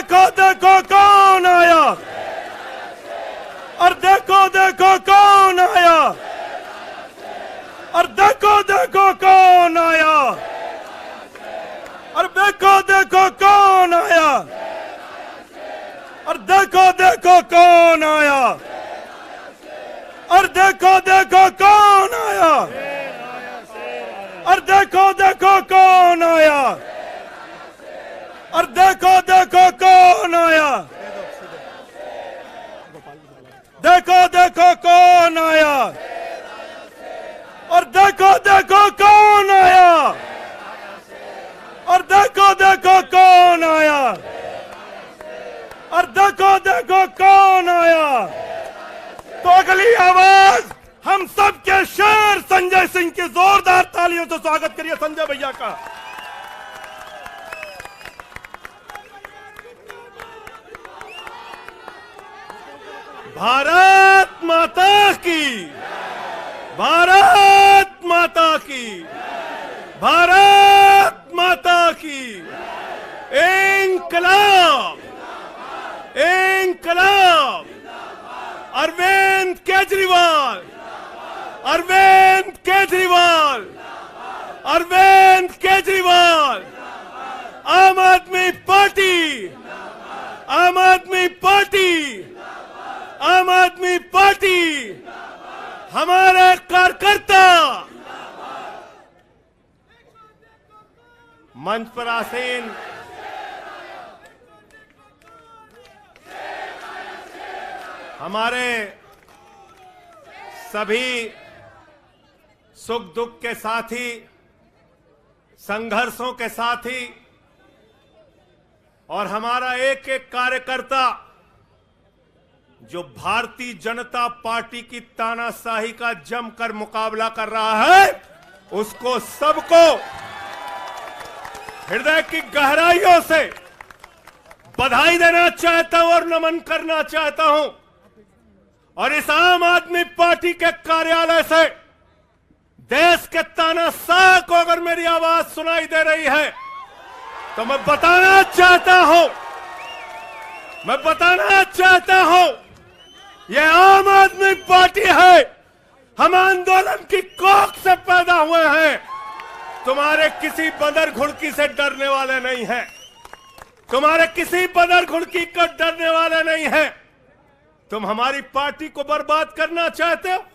देखो देखो कौन आया, और देखो देखो कौन आया, और देखो देखो कौन आया, और देखो देखो कौन आया, और देखो देखो कौन आया, और देखो देखो कौन आया, और देखो देखो कौन आया, और देखो देखो कौन आया, देखो देखो कौन आया, और देखो देखो कौन आया, और देखो देखो कौन आया, और देखो देखो कौन आया। तो अगली आवाज हम सब के शेर संजय सिंह की जोरदार तालियों से स्वागत करिए संजय भैया का। भारत माता की, भारत माता की, भारत माता की। इंकलाब, इंकलाब। अरविंद केजरीवाल, अरविंद केजरीवाल, अरविंद केजरीवाल। आम आदमी पार्टी, आम आदमी पार्टी, आम आदमी पार्टी। हमारे कार्यकर्ता मंच पर आसीन हमारे सभी सुख दुख के साथी, संघर्षों के साथी, और हमारा एक एक कार्यकर्ता जो भारतीय जनता पार्टी की तानाशाही का जमकर मुकाबला कर रहा है, उसको सबको हृदय की गहराइयों से बधाई देना चाहता हूं और नमन करना चाहता हूं। और इस आम आदमी पार्टी के कार्यालय से देश के तानाशाह को अगर मेरी आवाज सुनाई दे रही है तो मैं बताना चाहता हूं यह आम आदमी पार्टी है। हम आंदोलन की कोख से पैदा हुए हैं। तुम्हारे किसी बंदर घुड़की से डरने वाले नहीं हैं। तुम्हारे किसी बंदर घुड़की को डरने वाले नहीं हैं। तुम हमारी पार्टी को बर्बाद करना चाहते हो।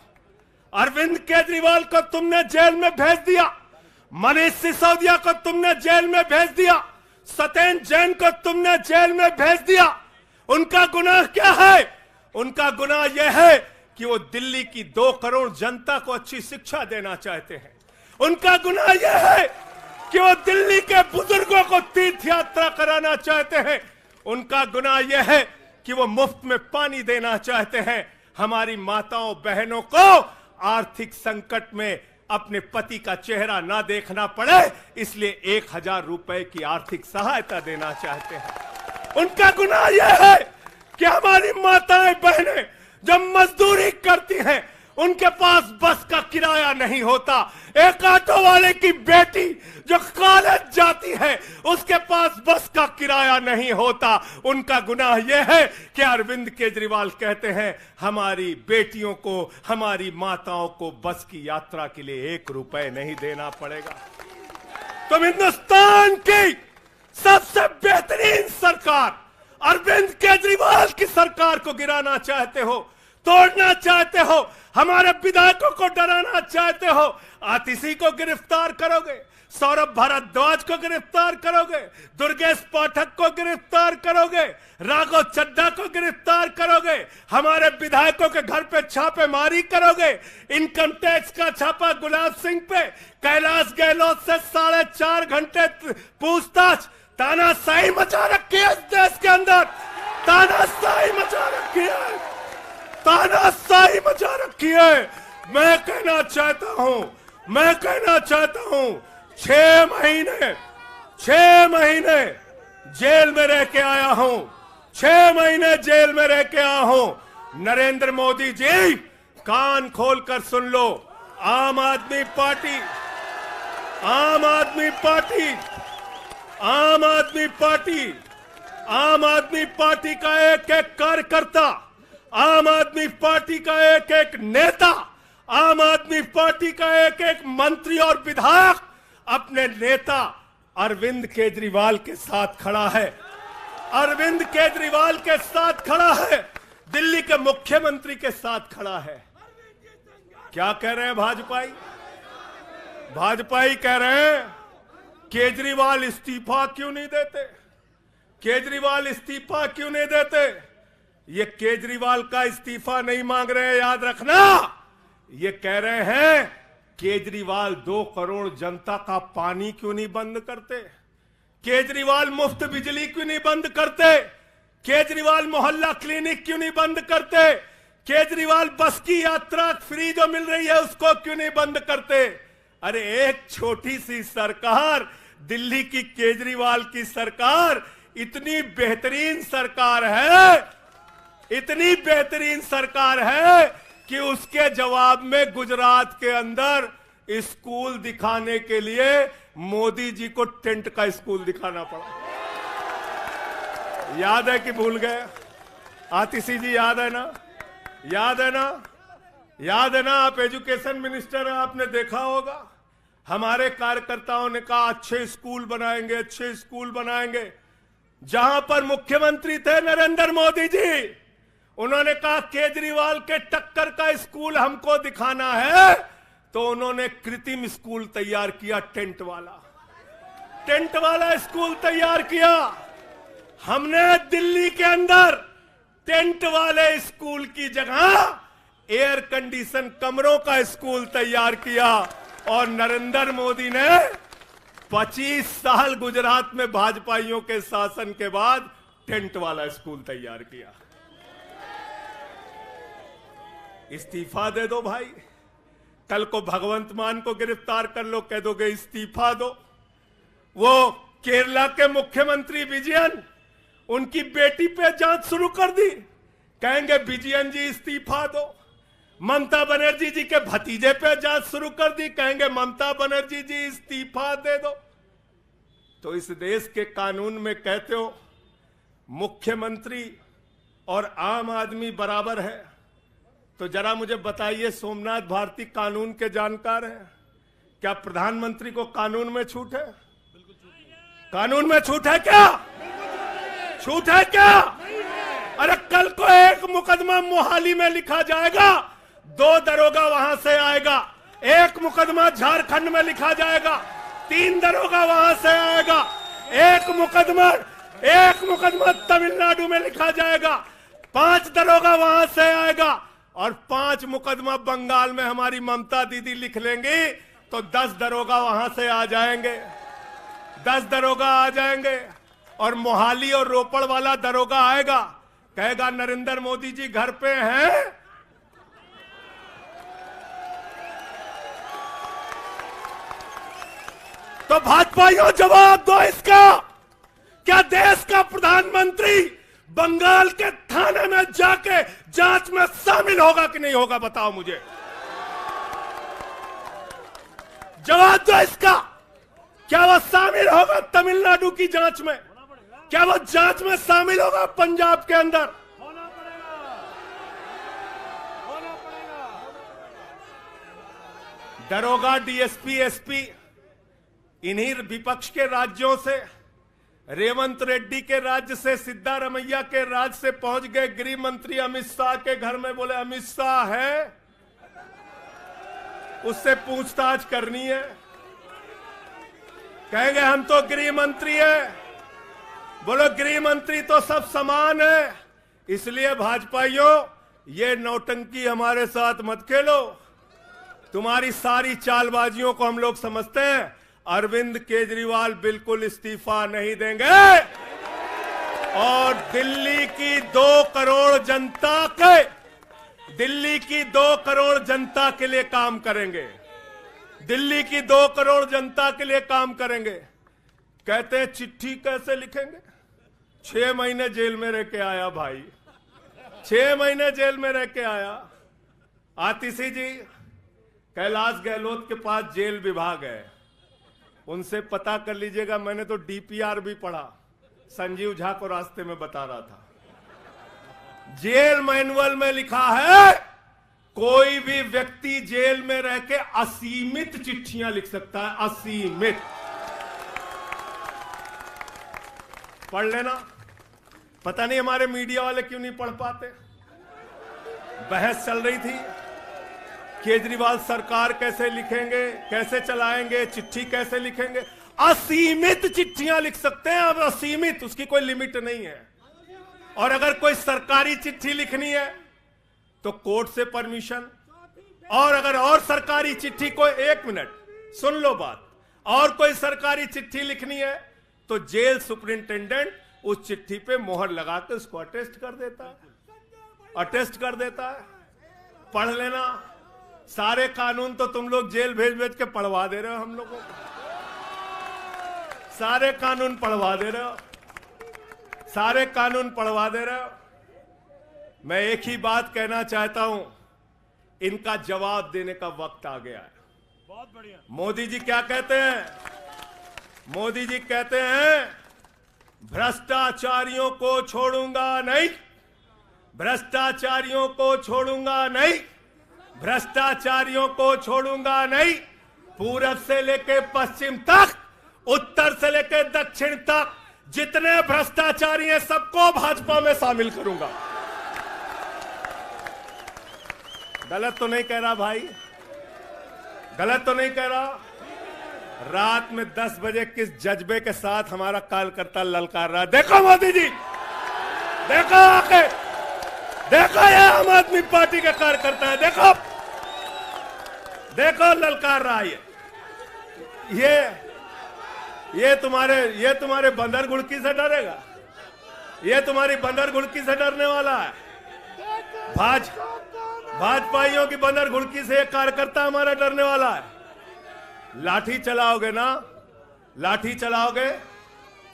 अरविंद केजरीवाल को तुमने जेल में भेज दिया, मनीष सिसोदिया को तुमने जेल में भेज दिया, सत्येंद्र जैन को तुमने जेल में भेज दिया। उनका गुनाह क्या है? उनका गुनाह यह है कि वो दिल्ली की 2 करोड़ जनता को अच्छी शिक्षा देना चाहते हैं। उनका गुनाह यह है कि वो दिल्ली के बुजुर्गों को तीर्थ यात्रा कराना चाहते हैं। उनका गुनाह यह है कि वो मुफ्त में पानी देना चाहते हैं। हमारी माताओं बहनों को आर्थिक संकट में अपने पति का चेहरा ना देखना पड़े, इसलिए 1000 रुपए की आर्थिक सहायता देना चाहते हैं। उनका गुनाह यह है कि हमारी माताएं बहनें जब मजदूरी करती हैं, उनके पास बस का किराया नहीं होता। एक ऑटो वाले की बेटी जो कॉलेज जाती है, उसके पास बस का किराया नहीं होता। उनका गुनाह यह है कि अरविंद केजरीवाल कहते हैं हमारी बेटियों को, हमारी माताओं को बस की यात्रा के लिए 1 रुपए नहीं देना पड़ेगा। तुम हिंदुस्तान की सबसे बेहतरीन सरकार अरविंद केजरीवाल की सरकार को गिराना चाहते हो, तोड़ना चाहते हो, हमारे विधायकों को डराना चाहते हो। आतिशी को गिरफ्तार करोगे, सौरभ भारद्वाज को गिरफ्तार करोगे, दुर्गेश पाठक को गिरफ्तार करोगे, राघव चड्ढा को गिरफ्तार करोगे, हमारे विधायकों के घर पे छापेमारी करोगे, इनकम टैक्स का छापा गुलाब सिंह पे, कैलाश गहलोत से 4.5 घंटे पूछताछ। तानाशाही मचा रखी है इस देश के अंदर, तानाशाही मचा रखी है, तानाशाही मचा रखी है। मैं कहना चाहता हूं 6 महीने जेल में रह के आया हूं, 6 महीने जेल में रह के आया हूं। नरेंद्र मोदी जी, कान खोलकर सुन लो। आम आदमी पार्टी, आम आदमी पार्टी, आम आदमी पार्टी आम आदमी पार्टी का एक एक कार्यकर्ता, आम आदमी पार्टी का एक एक नेता, आम आदमी पार्टी का एक एक मंत्री और विधायक अपने नेता अरविंद केजरीवाल के साथ खड़ा है। अरविंद केजरीवाल के साथ खड़ा है, दिल्ली के मुख्यमंत्री के साथ खड़ा है। क्या कह रहे हैं भाजपाई? भाजपाई कह रहे हैं केजरीवाल इस्तीफा क्यों नहीं देते, केजरीवाल इस्तीफा क्यों नहीं देते। ये केजरीवाल का इस्तीफा नहीं मांग रहे हैं, याद रखना। ये कह रहे हैं केजरीवाल 2 करोड़ जनता का पानी क्यों नहीं बंद करते, केजरीवाल मुफ्त बिजली क्यों नहीं बंद करते, केजरीवाल मोहल्ला क्लिनिक क्यों नहीं बंद करते, केजरीवाल बस की यात्रा फ्री जो मिल रही है उसको क्यों नहीं बंद करते। अरे एक छोटी सी सरकार, दिल्ली की केजरीवाल की सरकार इतनी बेहतरीन सरकार है, इतनी बेहतरीन सरकार है कि उसके जवाब में गुजरात के अंदर स्कूल दिखाने के लिए मोदी जी को टेंट का स्कूल दिखाना पड़ा। याद है कि भूल गए? आतिशी जी याद है ना? याद है ना? याद है ना? आप एजुकेशन मिनिस्टर हैं, आपने देखा होगा। हमारे कार्यकर्ताओं ने कहा अच्छे स्कूल बनाएंगे, अच्छे स्कूल बनाएंगे। जहां पर मुख्यमंत्री थे नरेंद्र मोदी जी, उन्होंने कहा केजरीवाल के टक्कर का स्कूल हमको दिखाना है, तो उन्होंने कृत्रिम स्कूल तैयार किया, टेंट वाला स्कूल तैयार किया। हमने दिल्ली के अंदर टेंट वाले स्कूल की जगह एयर कंडीशन कमरों का स्कूल तैयार किया। और नरेंद्र मोदी ने 25 साल गुजरात में भाजपाइयों के शासन के बाद टेंट वाला स्कूल तैयार किया। इस्तीफा दे दो भाई, कल को भगवंत मान को गिरफ्तार कर लो, कह दोगे इस्तीफा दो। वो केरला के मुख्यमंत्री विजयन, उनकी बेटी पे जांच शुरू कर दी, कहेंगे विजयन जी इस्तीफा दो। ममता बनर्जी जी के भतीजे पे जांच शुरू कर दी, कहेंगे ममता बनर्जी जी इस्तीफा दे दो। तो इस देश के कानून में कहते हो मुख्यमंत्री और आम आदमी बराबर है, तो जरा मुझे बताइए, सोमनाथ भारती कानून के जानकार हैं, क्या प्रधानमंत्री को कानून में छूट है? कानून में छूट है क्या? छूट है क्या? अरे कल को एक मुकदमा मोहाली में लिखा जाएगा, 2 दरोगा वहां से आएगा। एक मुकदमा झारखंड में लिखा जाएगा, 3 दरोगा वहां से आएगा। एक मुकदमा तमिलनाडु में लिखा जाएगा, 5 दरोगा वहां से आएगा। और 5 मुकदमा बंगाल में हमारी ममता दीदी लिख लेंगी, तो 10 दरोगा वहां से आ जाएंगे, 10 दरोगा आ जाएंगे। और मोहाली और रोपड़ वाला दरोगा आएगा, कहेगा नरेंद्र मोदी जी घर पे हैं। तो भाजपाइयों जवाब दो इसका, क्या देश का प्रधानमंत्री बंगाल के थाने में जाके जांच में शामिल होगा कि नहीं होगा? बताओ मुझे, जवाब दो इसका। क्या वो शामिल होगा तमिलनाडु की जांच में? क्या वो जांच में शामिल होगा पंजाब के अंदर? दरोगा, डीएसपी, एसपी इन्हीं विपक्ष के राज्यों से, रेवंत रेड्डी के राज्य से, सिद्धारमैया के राज्य से पहुंच गए गृह मंत्री अमित शाह के घर में। बोले अमित शाह है, उससे पूछताछ करनी है। कहेंगे हम तो गृह मंत्री है। बोलो गृह मंत्री तो सब समान है। इसलिए भाजपाइयों, ये नौटंकी हमारे साथ मत खेलो। तुम्हारी सारी चालबाजियों को हम लोग समझते हैं। अरविंद केजरीवाल बिल्कुल इस्तीफा नहीं देंगे और दिल्ली की 2 करोड़ जनता के लिए काम करेंगे। दिल्ली की 2 करोड़ जनता के लिए काम करेंगे। कहते हैं चिट्ठी कैसे लिखेंगे? 6 महीने जेल में रह के आया भाई, 6 महीने जेल में रह के आया। आतिशी जी, कैलाश गहलोत के पास जेल विभाग है, उनसे पता कर लीजिएगा। मैंने तो डीपीआर भी पढ़ा, संजीव झा को रास्ते में बता रहा था, जेल मैनुअल में लिखा है कोई भी व्यक्ति जेल में रह के असीमित चिट्ठियां लिख सकता है, असीमित। पढ़ लेना। पता नहीं हमारे मीडिया वाले क्यों नहीं पढ़ पाते। बहस चल रही थी, केजरीवाल सरकार कैसे लिखेंगे, कैसे चलाएंगे, चिट्ठी कैसे लिखेंगे। असीमित चिट्ठियां लिख सकते हैं अब, असीमित, उसकी कोई लिमिट नहीं है। और अगर कोई सरकारी चिट्ठी लिखनी है तो कोर्ट से परमिशन, और अगर और सरकारी चिट्ठी को, एक मिनट सुन लो बात, और कोई सरकारी चिट्ठी लिखनी है तो जेल सुपरिंटेंडेंट उस चिट्ठी पे मोहर लगा के उसको अटेस्ट कर देता है, अटेस्ट कर देता है। पढ़ लेना। सारे कानून तो तुम लोग जेल भेज भेज के पढ़वा दे रहे हो हम लोगों को, सारे कानून पढ़वा दे रहे हो, सारे कानून पढ़वा दे रहे हो। मैं एक ही बात कहना चाहता हूं, इनका जवाब देने का वक्त आ गया है। बहुत बढ़िया। मोदी जी क्या कहते हैं? मोदी जी कहते हैं भ्रष्टाचारियों को छोड़ूंगा नहीं, भ्रष्टाचारियों को छोड़ूंगा नहीं, भ्रष्टाचारियों को छोड़ूंगा नहीं। पूरब से लेके पश्चिम तक, उत्तर से लेके दक्षिण तक जितने भ्रष्टाचारी हैं सबको भाजपा में शामिल करूंगा। गलत तो नहीं कह रहा भाई? गलत तो नहीं कह रहा? रात में 10 बजे किस जज्बे के साथ हमारा कार्यकर्ता ललकार रहा है। देखो मोदी जी, देखो आके, देखो ये आम आदमी पार्टी के कार्यकर्ता है, देखो देखो ललकार रहा है। ये तुम्हारे बंदर गुड़की से डरेगा? ये तुम्हारी बंदर गुड़की से डरने वाला है? भाजपाइयों की बंदर गुड़की से एक कार्यकर्ता हमारा डरने वाला है? लाठी चलाओगे ना, लाठी चलाओगे।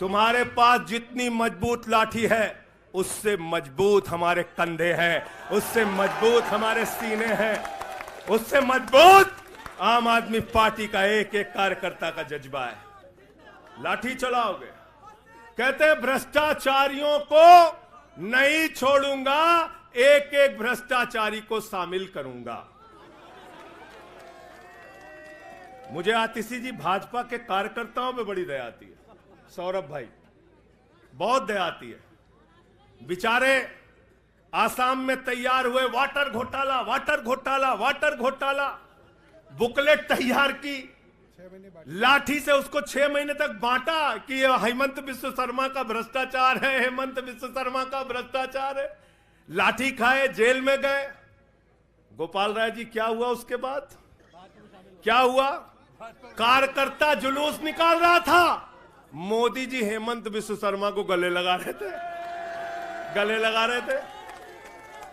तुम्हारे पास जितनी मजबूत लाठी है उससे मजबूत हमारे कंधे हैं, उससे मजबूत हमारे सीने हैं, उससे मजबूत आम आदमी पार्टी का एक एक कार्यकर्ता का जज्बा है। लाठी चलाओगे। कहते हैं भ्रष्टाचारियों को नहीं छोड़ूंगा, एक एक भ्रष्टाचारी को शामिल करूंगा। मुझे आतिशी जी भाजपा के कार्यकर्ताओं पे बड़ी दया आती है, सौरभ भाई, बहुत दया आती है। बेचारे आसाम में तैयार हुए वाटर घोटाला, वाटर घोटाला, वाटर घोटाला, बुकलेट तैयार की, लाठी से उसको 6 महीने तक बांटा कि हेमंत बिस्व शर्मा का भ्रष्टाचार है, हेमंत बिस्व शर्मा का भ्रष्टाचार है। लाठी खाए, जेल में गए। गोपाल राय जी क्या हुआ उसके बाद? क्या हुआ? कार्यकर्ता जुलूस निकाल रहा था, मोदी जी हेमंत बिस्व शर्मा को गले लगा रहे थे, गले लगा रहे थे।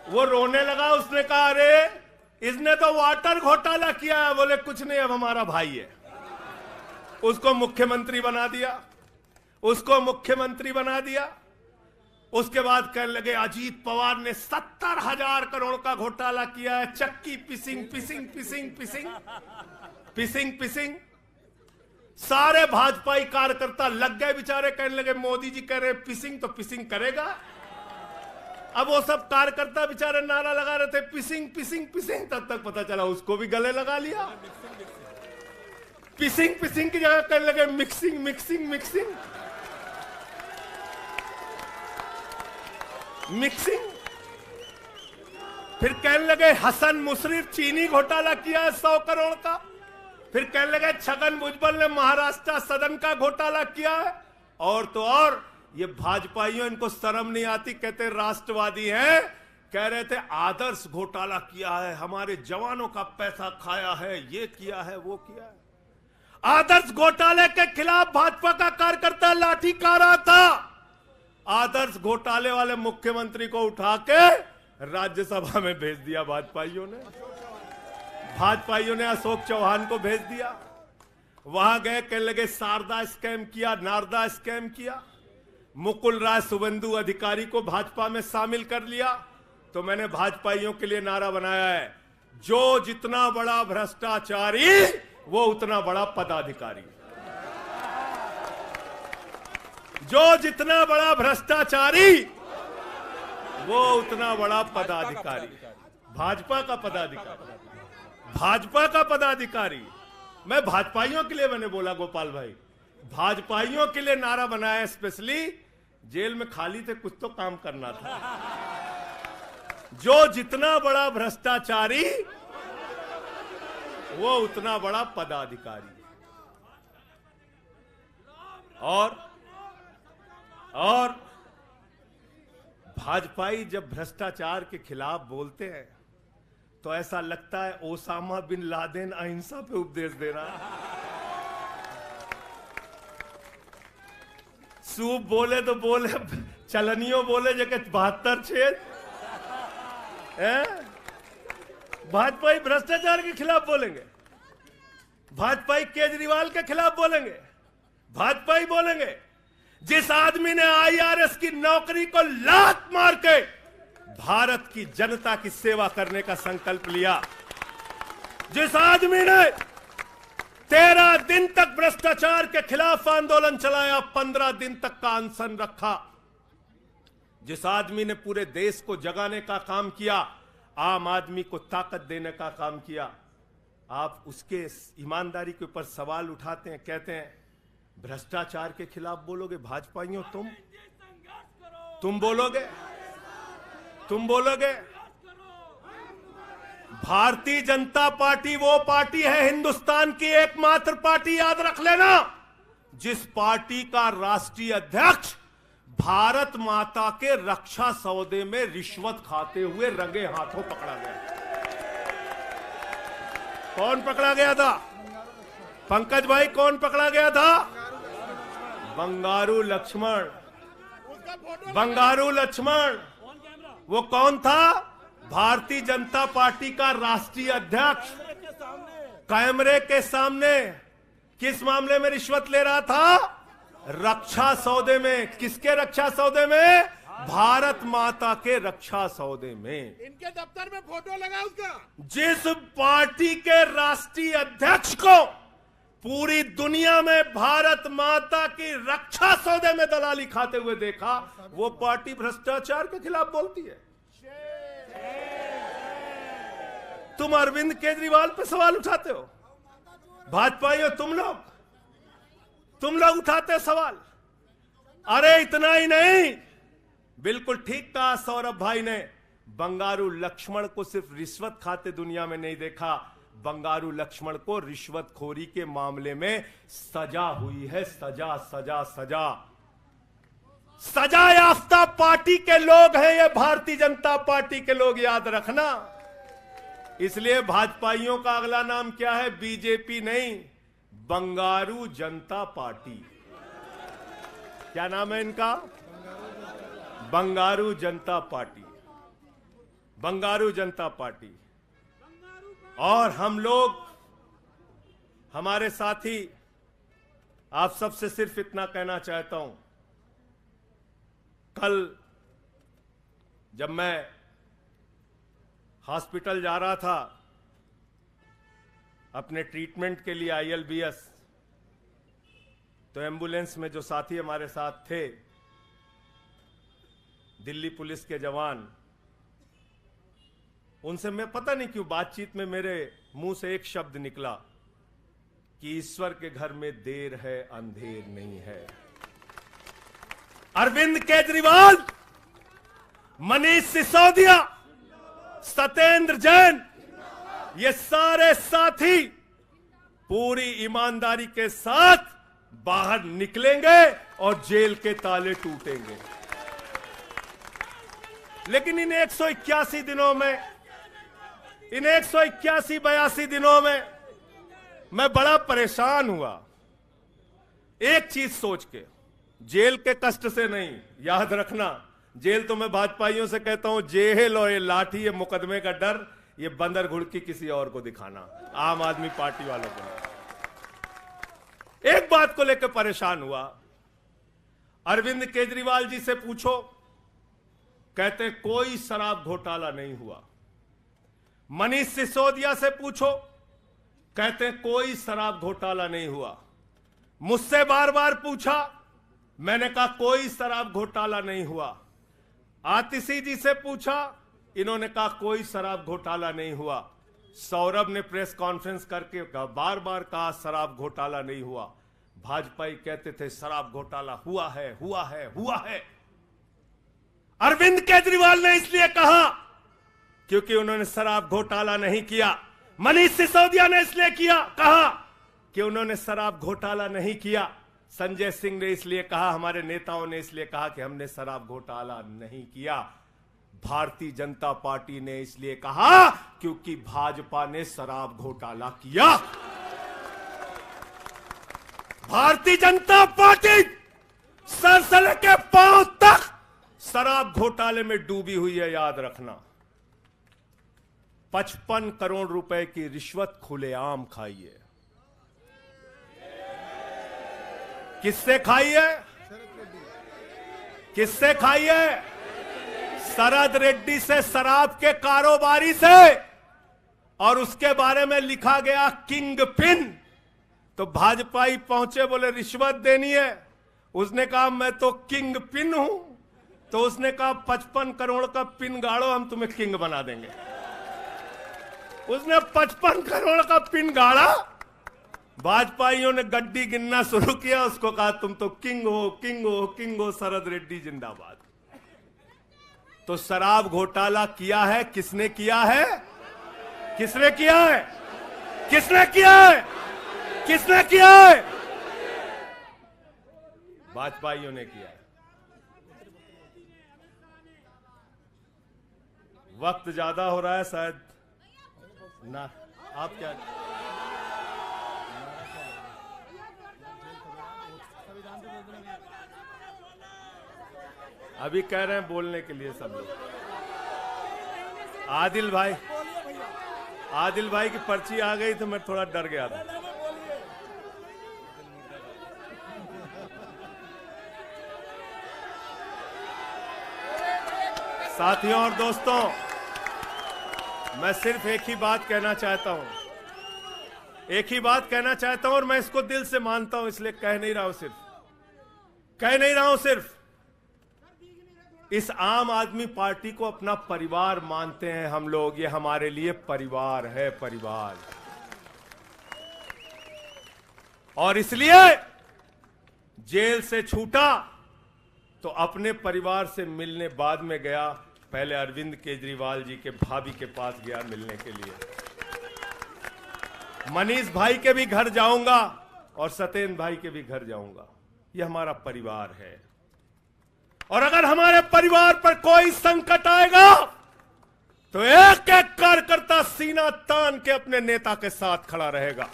वो रोने लगा, उसने कहा अरे इसने तो वाटर घोटाला किया है। बोले कुछ नहीं, अब हमारा भाई है। उसको मुख्यमंत्री बना दिया, उसको मुख्यमंत्री बना दिया। उसके बाद कहने लगे अजीत पवार ने 70,000 करोड़ का घोटाला किया है, चक्की पिसिंग पिसिंग पिसिंग पिसिंग पिसिंग पिसिंग। सारे भाजपाई कार्यकर्ता लग गए बेचारे, कहने लगे मोदी जी कह रहे पिसिंग तो पिसिंग करेगा। अब वो सब कार्यकर्ता बेचारे नारा लगा रहे थे पिसिंग पिसिंग पिसिंग, तब तक पता चला उसको भी गले लगा लिया। पिसिंग पिसिंग की जगह कहने लगे मिक्सिंग मिक्सिंग मिक्सिंग मिक्सिंग। फिर कहने लगे हसन मुशर्रफ चीनी घोटाला किया है 100 करोड़ का। फिर कहने लगे छगन भुजबल ने महाराष्ट्र सदन का घोटाला किया है। और तो और ये भाजपाइयों, इनको शर्म नहीं आती, कहते राष्ट्रवादी हैं, कह रहे थे आदर्श घोटाला किया है, हमारे जवानों का पैसा खाया है, ये किया है, वो किया है। आदर्श घोटाले के खिलाफ भाजपा का कार्यकर्ता लाठी खा रहा था। आदर्श घोटाले वाले मुख्यमंत्री को उठा के राज्यसभा में भेज दिया भाजपाइयों ने। भाजपाइयों ने अशोक चौहान को भेज दिया। वहां गए, कहने लगे शारदा स्कैम किया, नारदा स्कैम किया। मुकुल राय शुभेंदु अधिकारी को भाजपा में शामिल कर लिया। तो मैंने भाजपाइयों के लिए नारा बनाया है, जो जितना बड़ा भ्रष्टाचारी वो उतना बड़ा पदाधिकारी। जो जितना बड़ा भ्रष्टाचारी वो उतना बड़ा पदाधिकारी। भाजपा का पदाधिकारी, भाजपा का पदाधिकारी। मैं भाजपाइयों के लिए मैंने बोला गोपाल भाई, भाजपाइयों के लिए नारा बनाया स्पेशली। जेल में खाली थे, कुछ तो काम करना था। जो जितना बड़ा भ्रष्टाचारी वो उतना बड़ा पदाधिकारी। और भाजपाई जब भ्रष्टाचार के खिलाफ बोलते हैं तो ऐसा लगता है ओसामा बिन लादेन अहिंसा पे उपदेश दे रहा है। सूप बोले तो बोले, चलनियों बोले जगह 72 छेद। भाजपाई भ्रष्टाचार के खिलाफ बोलेंगे, भाजपाई केजरीवाल के खिलाफ बोलेंगे, भाजपाई बोलेंगे जिस आदमी ने आईआरएस की नौकरी को लात मार के भारत की जनता की सेवा करने का संकल्प लिया, जिस आदमी ने 13 दिन तक भ्रष्टाचार के खिलाफ आंदोलन चलाया, 15 दिन तक का अनशन रखा, जिस आदमी ने पूरे देश को जगाने का काम किया, आम आदमी को ताकत देने का काम किया, आप उसके ईमानदारी के ऊपर सवाल उठाते हैं, कहते हैं भ्रष्टाचार के खिलाफ बोलोगे। भाजपाइयों तुम बोलोगे, तुम बोलोगे। भारतीय जनता पार्टी वो पार्टी है, हिंदुस्तान की एकमात्र पार्टी, याद रख लेना, जिस पार्टी का राष्ट्रीय अध्यक्ष भारत माता के रक्षा सौदे में रिश्वत खाते हुए रंगे हाथों पकड़ा गया। कौन पकड़ा गया था? पंकज भाई, कौन पकड़ा गया था? बंगारू लक्ष्मण। बंगारू लक्ष्मण वो कौन था? भारतीय जनता पार्टी का राष्ट्रीय अध्यक्ष। कैमरे के सामने किस मामले में रिश्वत ले रहा था? रक्षा सौदे में। किसके रक्षा सौदे में? भारत माता के रक्षा सौदे में। इनके दफ्तर में फोटो लगा उसका। जिस पार्टी के राष्ट्रीय अध्यक्ष को पूरी दुनिया में भारत माता की रक्षा सौदे में दलाली खाते हुए देखा, वो पार्टी भ्रष्टाचार के खिलाफ बोलती है। तुम अरविंद केजरीवाल पे सवाल उठाते हो, भाजपाइयों तुम लोग उठाते हो सवाल। अरे इतना ही नहीं, बिल्कुल ठीक कहा सौरभ भाई ने, बंगारू लक्ष्मण को सिर्फ रिश्वत खाते दुनिया में नहीं देखा, बंगारू लक्ष्मण को रिश्वतखोरी के मामले में सजा हुई है। सजा सजा सजा सजा याफ्ता पार्टी के लोग हैं ये भारतीय जनता पार्टी के लोग, याद रखना। इसलिए भाजपाइयों का अगला नाम क्या है? बीजेपी नहीं, बंगारू जनता पार्टी। क्या नाम है इनका? बंगारू जनता पार्टी। बंगारू जनता पार्टी। और हम लोग, हमारे साथी, आप सबसे सिर्फ इतना कहना चाहता हूं, कल जब मैं हॉस्पिटल जा रहा था अपने ट्रीटमेंट के लिए ILBS, तो एम्बुलेंस में जो साथी हमारे साथ थे, दिल्ली पुलिस के जवान, उनसे मैं पता नहीं क्यों बातचीत में मेरे मुंह से एक शब्द निकला कि ईश्वर के घर में देर है अंधेर नहीं है। अरविंद केजरीवाल, मनीष सिसोदिया, सत्येंद्र जैन, ये सारे साथी पूरी ईमानदारी के साथ बाहर निकलेंगे और जेल के ताले टूटेंगे। लेकिन इन 181 दिनों में, इन 181-82 दिनों में मैं बड़ा परेशान हुआ एक चीज सोच के, जेल के कष्ट से नहीं, याद रखना, जेल तो मैं भाजपाइयों से कहता हूं, जेल और ये लाठी, ये मुकदमे का डर, ये बंदर घुड़की किसी और को दिखाना, आम आदमी पार्टी वालों को। एक बात को लेकर परेशान हुआ, अरविंद केजरीवाल जी से पूछो, कहते कोई शराब घोटाला नहीं हुआ। मनीष सिसोदिया से पूछो, कहते कोई शराब घोटाला नहीं हुआ। मुझसे बार बार पूछा, मैंने कहा कोई शराब घोटाला नहीं हुआ। आतिशी जी से पूछा, इन्होंने कहा कोई शराब घोटाला नहीं हुआ। सौरभ ने प्रेस कॉन्फ्रेंस करके बार बार कहा शराब घोटाला नहीं हुआ। भाजपाई कहते थे शराब घोटाला हुआ है, हुआ है, हुआ है। अरविंद केजरीवाल ने इसलिए कहा क्योंकि उन्होंने शराब घोटाला नहीं किया। मनीष सिसोदिया ने इसलिए कहा कि उन्होंने शराब घोटाला नहीं किया। संजय सिंह ने इसलिए कहा, हमारे नेताओं ने इसलिए कहा कि हमने शराब घोटाला नहीं किया। भारतीय जनता पार्टी ने इसलिए कहा क्योंकि भाजपा ने शराब घोटाला किया। भारतीय जनता पार्टी सर से लेकर पांव तक शराब घोटाले में डूबी हुई है, याद रखना। 55 करोड़ रुपए की रिश्वत खुलेआम खाई है। किससे खाई है? किससे खाई है? शरद रेड्डी से, शराब के कारोबारी से। और उसके बारे में लिखा गया किंग पिन। तो भाजपाई पहुंचे, बोले रिश्वत देनी है। उसने कहा मैं तो किंग पिन हूं। तो उसने कहा 55 करोड़ का पिन गाड़ो, हम तुम्हें किंग बना देंगे। उसने 55 करोड़ का पिन गाड़ा। भाजपाइयों ने गड्डी गिनना शुरू किया। उसको कहा तुम तो किंग हो, किंग हो, किंग हो, शरद रेड्डी जिंदाबाद। तो शराब घोटाला किया है, किसने किया है? किसने किया है? किसने किया है? किसने किया है? भाजपाइयों ने किया है। वक्त ज्यादा हो रहा है शायद ना, आप क्या? अभी कह रहे हैं बोलने के लिए सब लोग। आदिल भाई की पर्ची आ गई तो मैं थोड़ा डर गया था। साथियों और दोस्तों, मैं सिर्फ एक ही बात कहना चाहता हूं। एक ही बात कहना चाहता हूं और मैं इसको दिल से मानता हूं, इसलिए कह नहीं रहा हूं सिर्फ। इस आम आदमी पार्टी को अपना परिवार मानते हैं हम लोग। ये हमारे लिए परिवार है, परिवार। और इसलिए जेल से छूटा तो अपने परिवार से मिलने बाद में गया। पहले अरविंद केजरीवाल जी के भाभी के पास गया मिलने के लिए। मनीष भाई के भी घर जाऊंगा और सत्येंद्र भाई के भी घर जाऊंगा। ये हमारा परिवार है। और अगर हमारे परिवार पर कोई संकट आएगा तो एक एक कार्यकर्ता सीना तान के अपने नेता के साथ खड़ा रहेगा।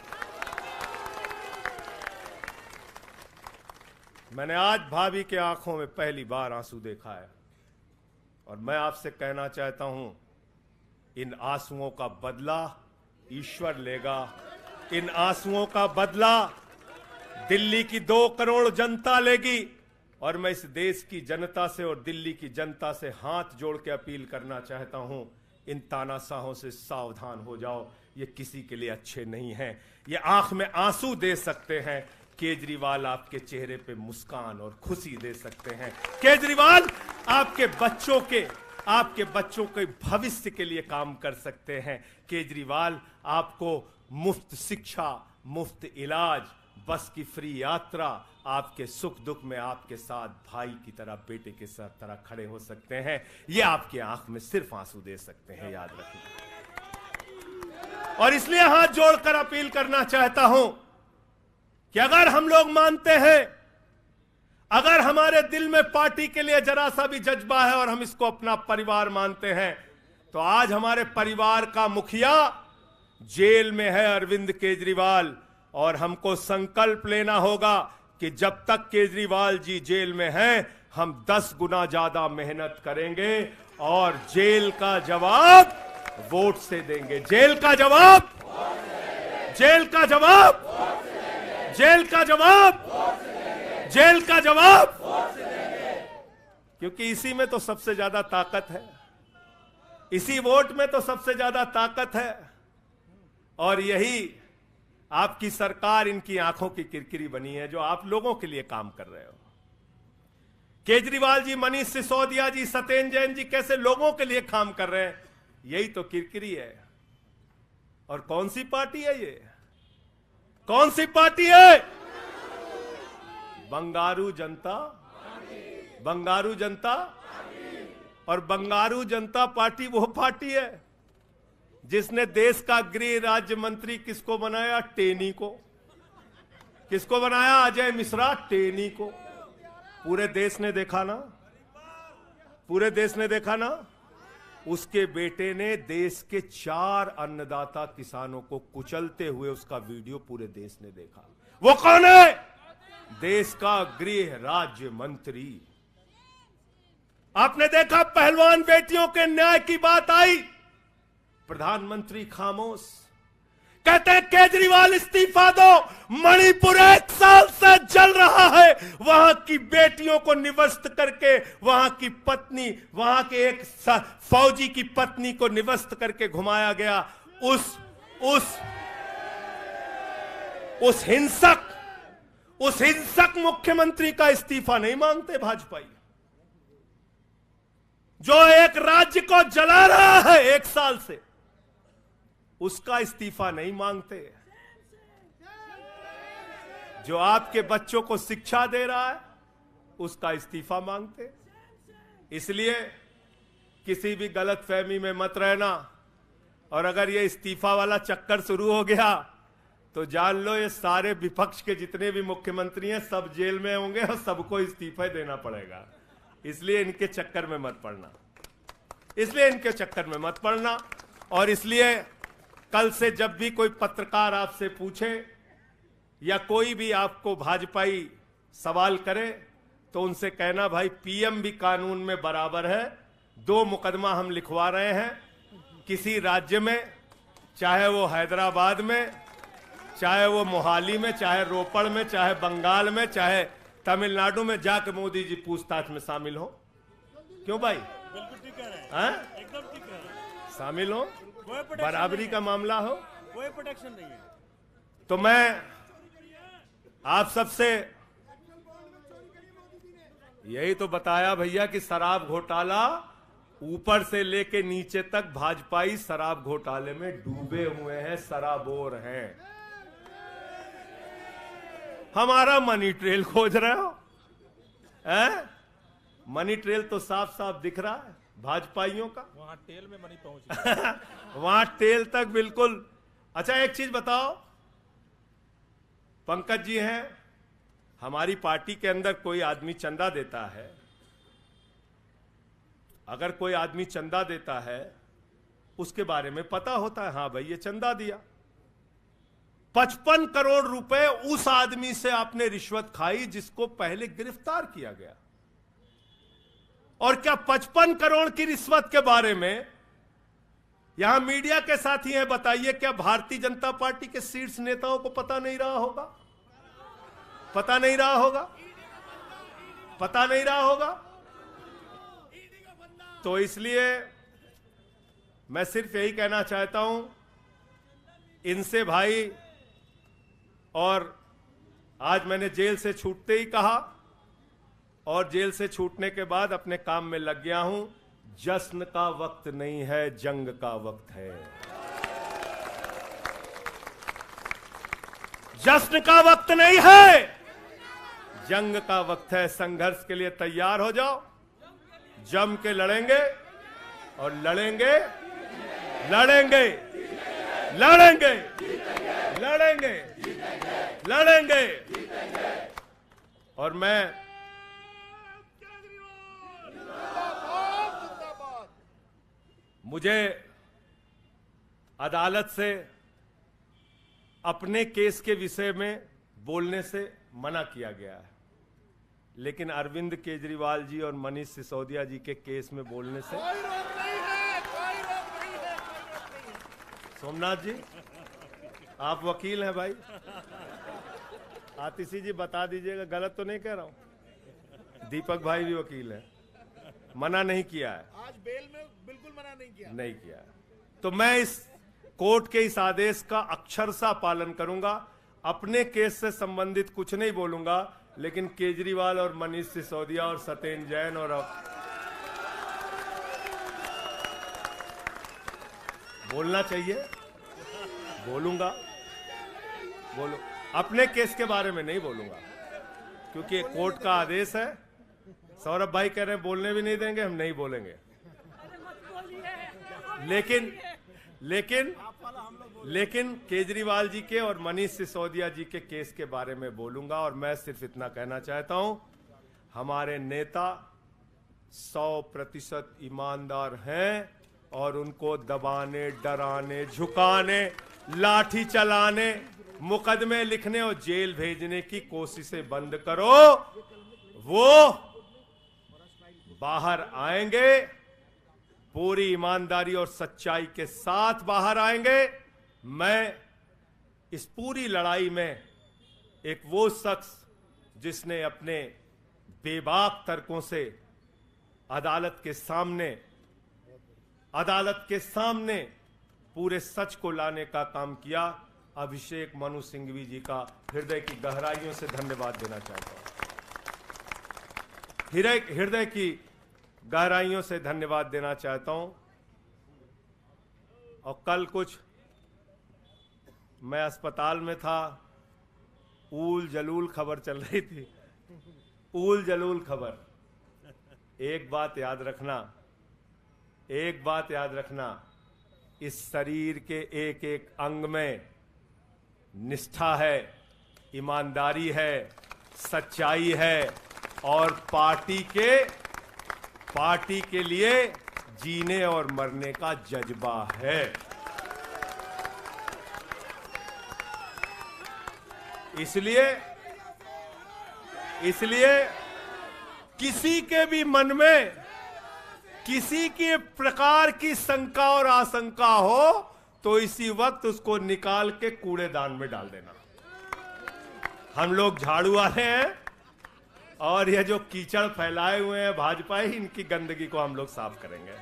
मैंने आज भाभी के आंखों में पहली बार आंसू देखा है और मैं आपसे कहना चाहता हूं, इन आंसुओं का बदला ईश्वर लेगा। इन आंसुओं का बदला दिल्ली की 2 करोड़ जनता लेगी। और मैं इस देश की जनता से और दिल्ली की जनता से हाथ जोड़ के अपील करना चाहता हूं, इन तानाशाहों से सावधान हो जाओ। ये किसी के लिए अच्छे नहीं हैं। ये आंख में आंसू दे सकते हैं, केजरीवाल आपके चेहरे पे मुस्कान और खुशी दे सकते हैं। केजरीवाल आपके बच्चों के भविष्य के लिए काम कर सकते हैं। केजरीवाल आपको मुफ्त शिक्षा, मुफ्त इलाज, बस की फ्री यात्रा, आपके सुख दुख में आपके साथ भाई की तरह, बेटे के साथ तरह खड़े हो सकते हैं। ये आपकी आंख में सिर्फ आंसू दे सकते हैं, याद रखना। और इसलिए हाथ जोड़कर अपील करना चाहता हूं कि अगर हम लोग मानते हैं, अगर हमारे दिल में पार्टी के लिए जरा सा भी जज्बा है और हम इसको अपना परिवार मानते हैं, तो आज हमारे परिवार का मुखिया जेल में है, अरविंद केजरीवाल। और हमको संकल्प लेना होगा कि जब तक केजरीवाल जी जेल में हैं, हम 10 गुना ज्यादा मेहनत करेंगे और जेल का जवाब वोट से देंगे। जेल का जवाब क्योंकि इसी में तो सबसे ज्यादा ताकत है, इसी वोट में तो सबसे ज्यादा ताकत है। और यही आपकी सरकार इनकी आंखों की किरकिरी बनी है, जो आप लोगों के लिए काम कर रहे हो। केजरीवाल जी, मनीष सिसोदिया जी, सत्येंद्र जैन जी कैसे लोगों के लिए काम कर रहे हैं, यही तो किरकिरी है। और कौन सी पार्टी है ये? कौन सी पार्टी है? बंगारू जनता, बंगारू जनता। और बंगारू जनता पार्टी वो पार्टी है जिसने देश का गृह राज्य मंत्री किसको बनाया? टेनी को। किसको बनाया? अजय मिश्रा टेनी को। पूरे देश ने देखा ना, पूरे देश ने देखा ना। उसके बेटे ने देश के 4 अन्नदाता किसानों को कुचलते हुए उसका वीडियो पूरे देश ने देखा। वो कौन है? देश का गृह राज्य मंत्री। आपने देखा पहलवान बेटियों के न्याय की बात आई, प्रधानमंत्री खामोश। कहते हैं केजरीवाल इस्तीफा दो, मणिपुर 1 साल से जल रहा है, वहां की बेटियों को निवस्त करके, वहां की पत्नी, वहां के एक फौजी की पत्नी को निवस्त करके घुमाया गया। उस हिंसक मुख्यमंत्री का इस्तीफा नहीं मांगते भाजपाई, जो एक राज्य को जला रहा है 1 साल से, उसका इस्तीफा नहीं मांगते। जो आपके बच्चों को शिक्षा दे रहा है उसका इस्तीफा मांगते। इसलिए किसी भी गलतफहमी में मत रहना। और अगर ये इस्तीफा वाला चक्कर शुरू हो गया तो जान लो ये सारे विपक्ष के जितने भी मुख्यमंत्री हैं सब जेल में होंगे और सबको इस्तीफा देना पड़ेगा। इसलिए इनके चक्कर में मत पड़ना, इसलिए इनके चक्कर में मत पड़ना। और इसलिए कल से जब भी कोई पत्रकार आपसे पूछे या कोई भी आपको भाजपाई सवाल करे तो उनसे कहना, भाई पीएम भी कानून में बराबर है। 2 मुकदमा हम लिखवा रहे हैं किसी राज्य में, चाहे वो हैदराबाद में, चाहे वो मोहाली में, चाहे रोपड़ में, चाहे बंगाल में, चाहे तमिलनाडु में, जाकर मोदी जी पूछताछ में शामिल हो। क्यों भाई? बिल्कुल ठीक कह रहे हैं, एकदम ठीक कह रहे हैं। शामिल हो, बराबरी का मामला हो, कोई प्रोटेक्शन नहीं है। तो मैं आप सबसे यही तो बताया भैया कि शराब घोटाला ऊपर से लेके नीचे तक भाजपाई शराब घोटाले में डूबे हुए हैं, सराबोर हैं। हमारा मनी ट्रेल खोज रहे हो? मनी ट्रेल तो साफ साफ दिख रहा है भाजपाइयों का। वहां टेल में मनी पहुंच वहां टेल तक बिल्कुल। अच्छा एक चीज बताओ, पंकज जी हैं, हमारी पार्टी के अंदर कोई आदमी चंदा देता है, अगर कोई आदमी चंदा देता है उसके बारे में पता होता है, हाँ भाई ये चंदा दिया। 55 करोड़ रुपए उस आदमी से आपने रिश्वत खाई जिसको पहले गिरफ्तार किया गया। और क्या 55 करोड़ की रिश्वत के बारे में यहां मीडिया के साथी हैं, बताइए क्या भारतीय जनता पार्टी के शीर्ष नेताओं को पता नहीं रहा होगा? पता नहीं रहा होगा? पता नहीं रहा होगा? तो इसलिए मैं सिर्फ यही कहना चाहता हूं इनसे भाई, और आज मैंने जेल से छूटते ही कहा और जेल से छूटने के बाद अपने काम में लग गया हूं। जश्न का वक्त नहीं है, जंग का वक्त है। जश्न का वक्त नहीं है, जंग का वक्त है। संघर्ष के लिए तैयार हो जाओ, जम के लड़ेंगे और लड़ेंगे, लड़ेंगे, लड़ेंगे, लड़ेंगे, लड़ेंगे। और मैं मुझे अदालत से अपने केस के विषय में बोलने से मना किया गया है, लेकिन अरविंद केजरीवाल जी और मनीष सिसोदिया जी के केस में बोलने से कोई रोक नहीं है, कोई रोक नहीं है, कोई रोक नहीं है। सोमनाथ जी आप वकील हैं भाई, आतिशी जी बता दीजिएगा, गलत तो नहीं कह रहा हूं। दीपक भाई भी वकील हैं, मना नहीं किया है, आज बेल में बिल्कुल मना नहीं किया। नहीं किया है। तो मैं इस कोर्ट के इस आदेश का अक्षरशः पालन करूंगा। अपने केस से संबंधित कुछ नहीं बोलूंगा, लेकिन केजरीवाल और मनीष सिसोदिया और सत्येंद्र जैन और बोलना चाहिए, बोलूंगा, बोलो। अपने केस के बारे में नहीं बोलूंगा क्योंकि एक कोर्ट का आदेश है। सौरभ भाई कह रहे हैं बोलने भी नहीं देंगे, हम नहीं बोलेंगे। लेकिन केजरीवाल जी के और मनीष सिसोदिया जी के केस के बारे में बोलूंगा। और मैं सिर्फ इतना कहना चाहता हूं, हमारे नेता 100% ईमानदार हैं और उनको दबाने, डराने, झुकाने, लाठी चलाने, मुकदमे लिखने और जेल भेजने की कोशिशें बंद करो। वो बाहर आएंगे, पूरी ईमानदारी और सच्चाई के साथ बाहर आएंगे। मैं इस पूरी लड़ाई में एक वो शख्स जिसने अपने बेबाक तर्कों से अदालत के सामने पूरे सच को लाने का काम किया, अभिषेक मनु सिंघवी जी का हृदय की गहराइयों से धन्यवाद देना चाहता हूं। हृदय की गहराइयों से धन्यवाद देना चाहता हूं। और कल कुछ मैं अस्पताल में था, ऊल जलूल खबर चल रही थी, ऊल जलूल खबर। एक बात याद रखना, इस शरीर के एक एक अंग में निष्ठा है, ईमानदारी है, सच्चाई है और पार्टी के लिए जीने और मरने का जज्बा है। इसलिए किसी के भी मन में किसी के प्रकार की शंका और आशंका हो तो इसी वक्त उसको निकाल के कूड़ेदान में डाल देना। हम लोग झाड़ू वाले हैं और ये जो कीचड़ फैलाए हुए हैं भाजपा ही, इनकी गंदगी को हम लोग साफ करेंगे।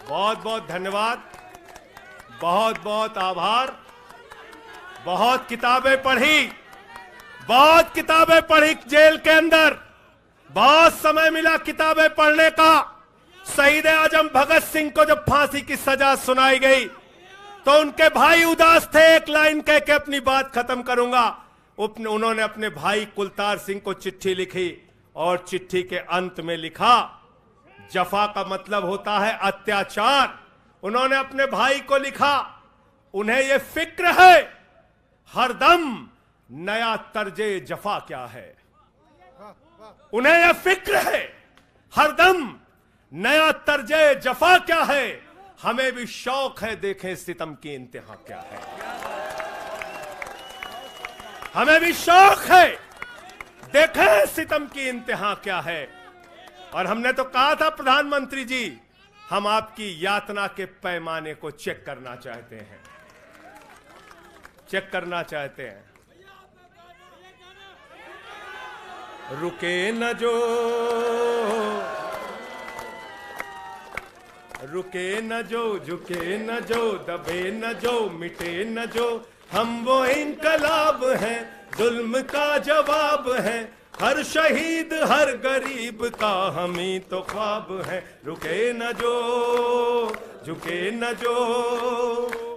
बहुत बहुत धन्यवाद, बहुत बहुत आभार। बहुत किताबें पढ़ी जेल के अंदर, बहुत समय मिला किताबें पढ़ने का। शहीद आजम भगत सिंह को जब फांसी की सजा सुनाई गई तो उनके भाई उदास थे। एक लाइन कह के अपनी बात खत्म करूंगा। उन्होंने अपने भाई कुलतार सिंह को चिट्ठी लिखी और चिट्ठी के अंत में लिखा, जफा का मतलब होता है अत्याचार। उन्होंने अपने भाई को लिखा, उन्हें यह फिक्र है हरदम नया तर्जे जफा क्या है। उन्हें यह फिक्र है हरदम नया तर्जे जफा क्या है। हमें भी शौक है देखें सितम की इंतहा क्या है। हमें भी शौक है देखें सितम की इंतहा क्या है। और हमने तो कहा था प्रधानमंत्री जी, हम आपकी यातना के पैमाने को चेक करना चाहते हैं, रुके न जो, झुके न जो, दबे न जो, मिटे न जो, हम वो इनकलाब हैं, जुल्म का जवाब है। हर शहीद हर गरीब का हम ही तो ख्वाब है। रुके न जो, झुके न जो,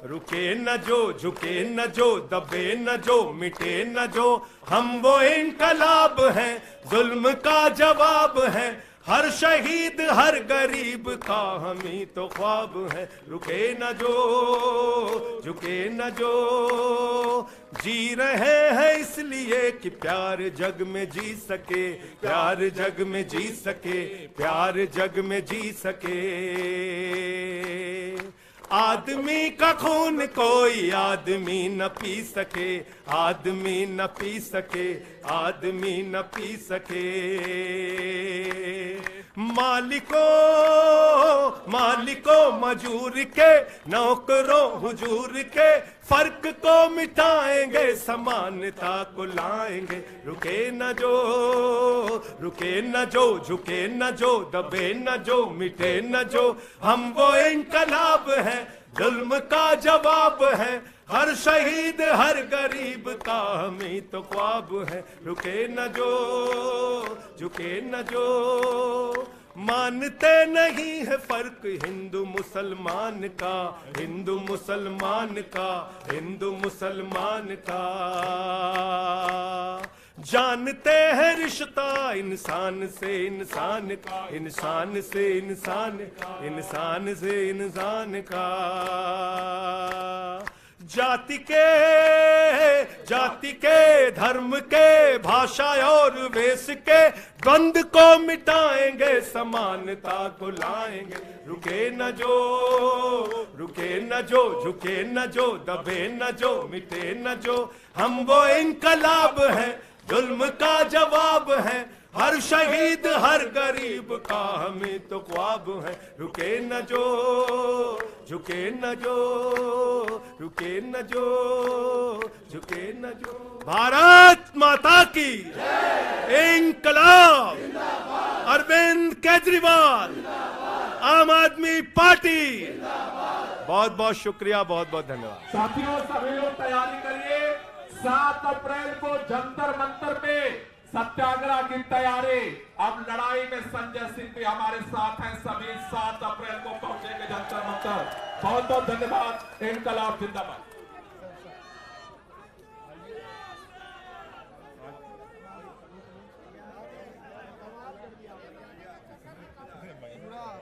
रुके न जो, झुके न जो, दबे न जो, मिटे न जो, हम वो इनकलाब हैं, जुल्म का जवाब है। हर शहीद हर गरीब का हम ही तो ख्वाब है। रुके न जो, झुके न जो, जी रहे हैं इसलिए कि प्यार जग में जी सके, प्यार जग में जी सके, प्यार जग में जी सके। आदमी का खून कोई आदमी न पी सके, आदमी न पी सके, आदमी न पी सके। मालिकों मजूर के, नौकरों हुजूर के, फर्क को मिटाएंगे, समानता को लाएंगे। रुके न जो, रुके न जो, झुके न जो, दबे न जो, मिटे न जो, हम वो इनकलाब हैं, जुल्म का जवाब है। हर शहीद हर गरीब का हमें तो ख्वाब है, रुके न जो झुके न जो। मानते नहीं है फर्क हिंदू मुसलमान का, हिंदू मुसलमान का, हिंदू मुसलमान का। जानते हैं रिश्ता इंसान से इंसान का, इंसान से इंसान, इंसान से इंसान का। जाति के धर्म के भाषा और वेश के द्वंद को मिटाएंगे, समानता को लाएंगे। रुके न जो रुके न जो, झुके न जो, दबे न जो, मिटे न जो। हम वो इनकलाब हैं, जुल्म का जवाब है। हर शहीद हर गरीब का हमें तो ख्वाब है, रुके न जो झुके न जो, रुके न जो झुके न जो। भारत माता की इंकलाब, अरविंद केजरीवाल, आम आदमी पार्टी। बहुत बहुत शुक्रिया, बहुत बहुत धन्यवाद। साथियों सभी लोग तैयारी करिए, 7 अप्रैल को जंतर मंतर पे सत्याग्रह की तैयारी। अब लड़ाई में संजय सिंह भी हमारे साथ हैं, सभी 7 अप्रैल को पहुंचेंगे जंतर मंतर। बहुत बहुत धन्यवाद। इंकलाब जिंदाबाद।